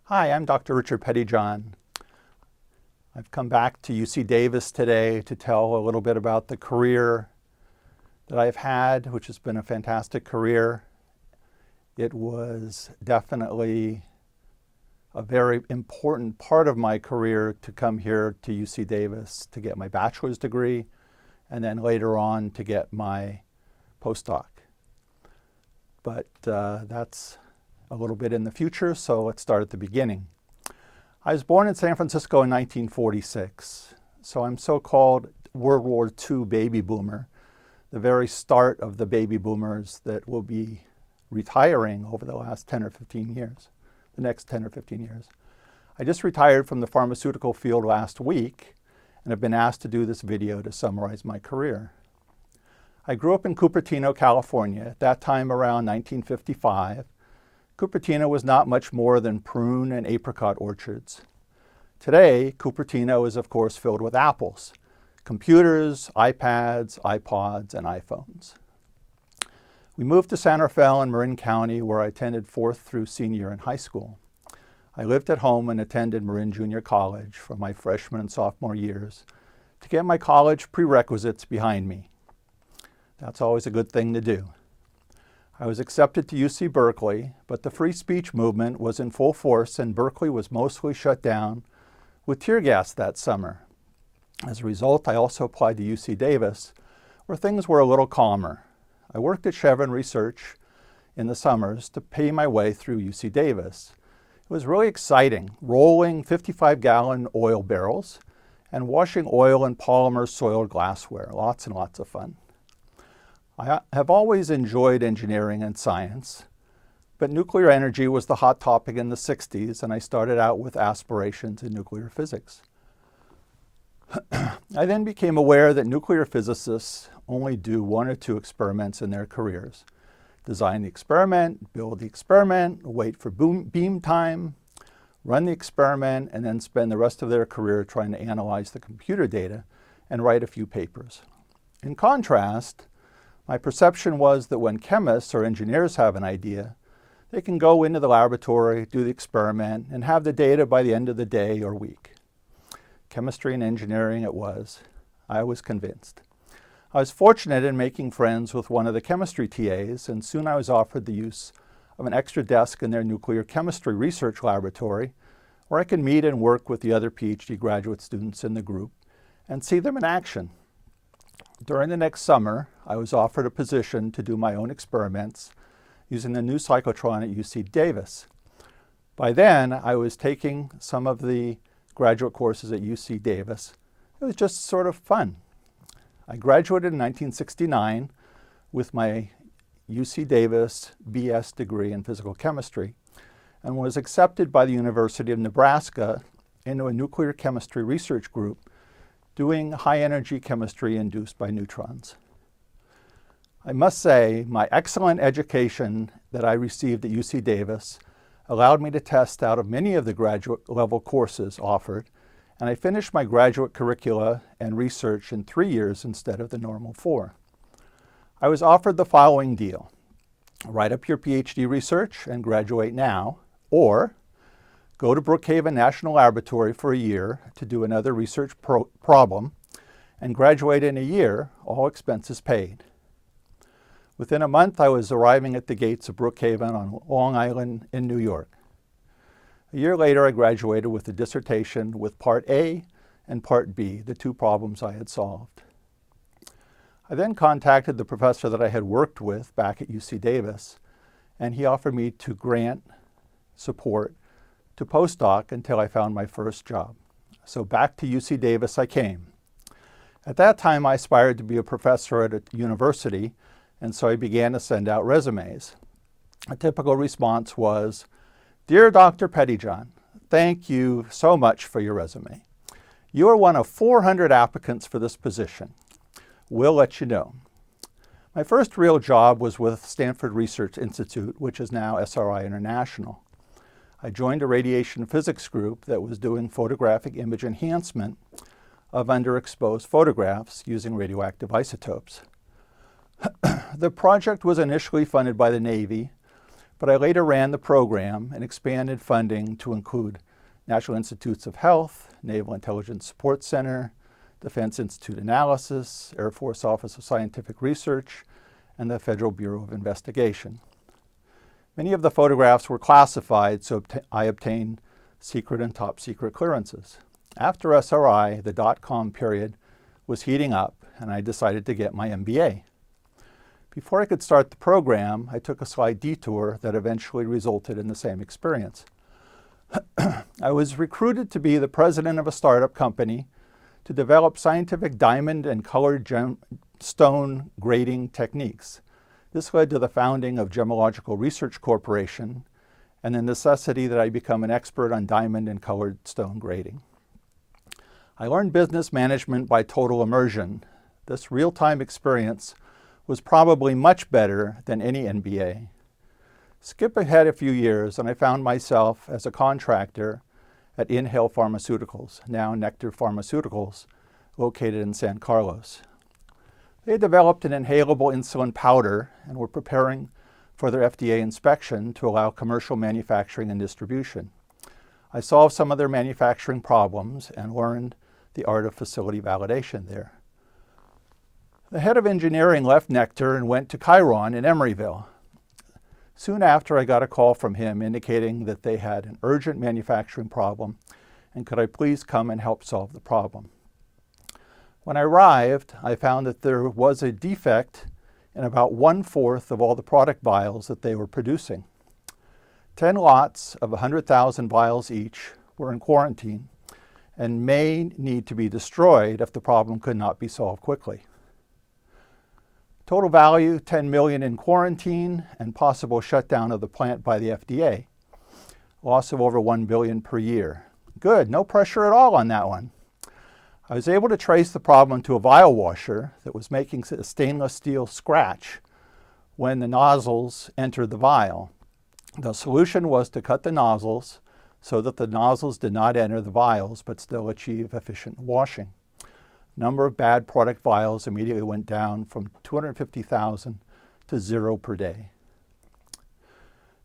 Hi, I'm Dr. Richard Pettyjohn. I've come back to UC Davis today to tell a little bit about the career that I've had, which has been a fantastic career. It was definitely a very important part of my career to come here to UC Davis to get my bachelor's degree and then later on to get my postdoc. But that's a little bit in the future, so let's start at the beginning. I was born in San Francisco in 1946, so I'm so-called World War II baby boomer, the very start of the baby boomers that will be retiring over the last 10 or 15 years, the next 10 or 15 years. I just retired from the pharmaceutical field last week and have been asked to do this video to summarize my career. I grew up in Cupertino, California, at that time around 1955. Cupertino was not much more than prune and apricot orchards. Today, Cupertino is of course filled with apples, computers, iPads, iPods, and iPhones. We moved to San Rafael in Marin County, where I attended 4th through senior year in high school. I lived at home and attended Marin Junior College for my freshman and sophomore years to get my college prerequisites behind me. That's always a good thing to do. I was accepted to UC Berkeley, but the free speech movement was in full force and Berkeley was mostly shut down with tear gas that summer. As a result, I also applied to UC Davis, where things were a little calmer. I worked at Chevron Research in the summers to pay my way through UC Davis. It was really exciting, rolling 55-gallon oil barrels and washing oil and polymer soiled glassware. Lots and lots of fun. I have always enjoyed engineering and science, but nuclear energy was the hot topic in the 60s, and I started out with aspirations in nuclear physics. I then became aware that nuclear physicists only do 1 or 2 experiments in their careers. Design the experiment, build the experiment, wait for beam time, run the experiment, and then spend the rest of their career trying to analyze the computer data and write a few papers. In contrast, my perception was that when chemists or engineers have an idea, they can go into the laboratory, do the experiment, and have the data by the end of the day or week. Chemistry and engineering it was. I was convinced. I was fortunate in making friends with one of the chemistry TAs, and soon I was offered the use of an extra desk in their nuclear chemistry research laboratory, where I could meet and work with the other PhD graduate students in the group and see them in action. During the next summer, I was offered a position to do my own experiments using the new cyclotron at UC Davis. By then, I was taking some of the graduate courses at UC Davis. It was just sort of fun. I graduated in 1969 with my UC Davis BS degree in physical chemistry and was accepted by the University of Nebraska into a nuclear chemistry research group doing high-energy chemistry induced by neutrons. I must say, my excellent education that I received at UC Davis allowed me to test out of many of the graduate level courses offered, and I finished my graduate curricula and research in 3 years instead of the normal 4. I was offered the following deal: write up your PhD research and graduate now, or go to Brookhaven National Laboratory for a year to do another research problem and graduate in a year, all expenses paid. Within a month, I was arriving at the gates of Brookhaven on Long Island in New York. A year later, I graduated with a dissertation with Part A and Part B, the 2 problems I had solved. I then contacted the professor that I had worked with back at UC Davis, and he offered me to grant support to postdoc until I found my first job. So back to UC Davis I came. At that time, I aspired to be a professor at a university, and so I began to send out resumes. A typical response was, "Dear Dr. Pettyjohn, thank you so much for your resume. You are one of 400 applicants for this position. We'll let you know." My first real job was with Stanford Research Institute, which is now SRI International. I joined a radiation physics group that was doing photographic image enhancement of underexposed photographs using radioactive isotopes. The project was initially funded by the Navy, but I later ran the program and expanded funding to include National Institutes of Health, Naval Intelligence Support Center, Defense Institute Analysis, Air Force Office of Scientific Research, and the Federal Bureau of Investigation. Many of the photographs were classified, so I obtained secret and top secret clearances. After SRI, the dot-com period was heating up, and I decided to get my MBA. Before I could start the program, I took a slight detour that eventually resulted in the same experience. I was recruited to be the president of a startup company to develop scientific diamond and colored gemstone grading techniques. This led to the founding of Gemological Research Corporation and the necessity that I become an expert on diamond and colored stone grading. I learned business management by total immersion. This real-time experience was probably much better than any MBA. Skip ahead a few years and I found myself as a contractor at Inhale Pharmaceuticals, now Nectar Pharmaceuticals, located in San Carlos. They developed an inhalable insulin powder and were preparing for their FDA inspection to allow commercial manufacturing and distribution. I solved some of their manufacturing problems and learned the art of facility validation there. The head of engineering left Nectar and went to Chiron in Emeryville. Soon after, I got a call from him indicating that they had an urgent manufacturing problem and could I please come and help solve the problem. When I arrived, I found that there was a defect in about 1/4 of all the product vials that they were producing. 10 lots of 100,000 vials each were in quarantine and may need to be destroyed if the problem could not be solved quickly. Total value, $10 million in quarantine and possible shutdown of the plant by the FDA. Loss of over $1 billion per year. Good, no pressure at all on that one. I was able to trace the problem to a vial washer that was making a stainless steel scratch when the nozzles entered the vial. The solution was to cut the nozzles so that the nozzles did not enter the vials but still achieve efficient washing. Number of bad product vials immediately went down from 250,000 to 0 per day.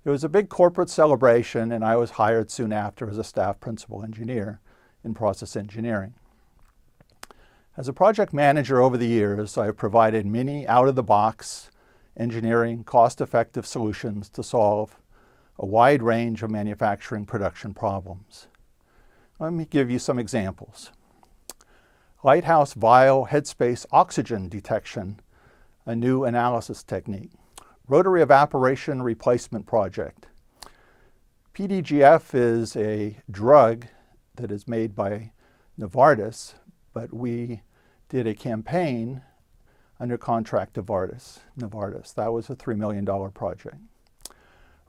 There was a big corporate celebration and I was hired soon after as a staff principal engineer in process engineering. As a project manager over the years, I have provided many out-of-the-box engineering, cost-effective solutions to solve a wide range of manufacturing production problems. Let me give you some examples. Lighthouse vial headspace oxygen detection, a new analysis technique. Rotary evaporation replacement project. PDGF is a drug that is made by Novartis, but we did a campaign under contract to Novartis. That was a $3 million project.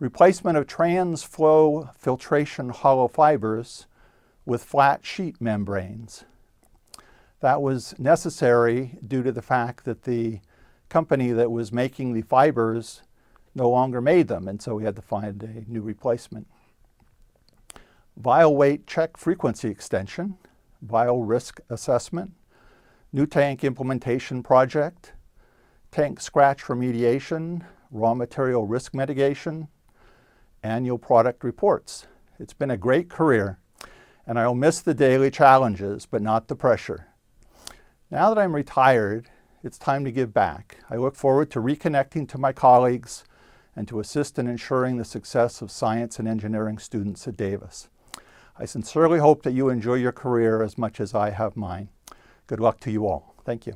Replacement of trans-flow filtration hollow fibers with flat sheet membranes. That was necessary due to the fact that the company that was making the fibers no longer made them, and so we had to find a new replacement. Vial weight check frequency extension, vial risk assessment, new tank implementation project, tank scratch remediation, raw material risk mitigation, annual product reports. It's been a great career, and I'll miss the daily challenges, but not the pressure. Now that I'm retired, it's time to give back. I look forward to reconnecting to my colleagues and to assist in ensuring the success of science and engineering students at Davis. I sincerely hope that you enjoy your career as much as I have mine. Good luck to you all. Thank you.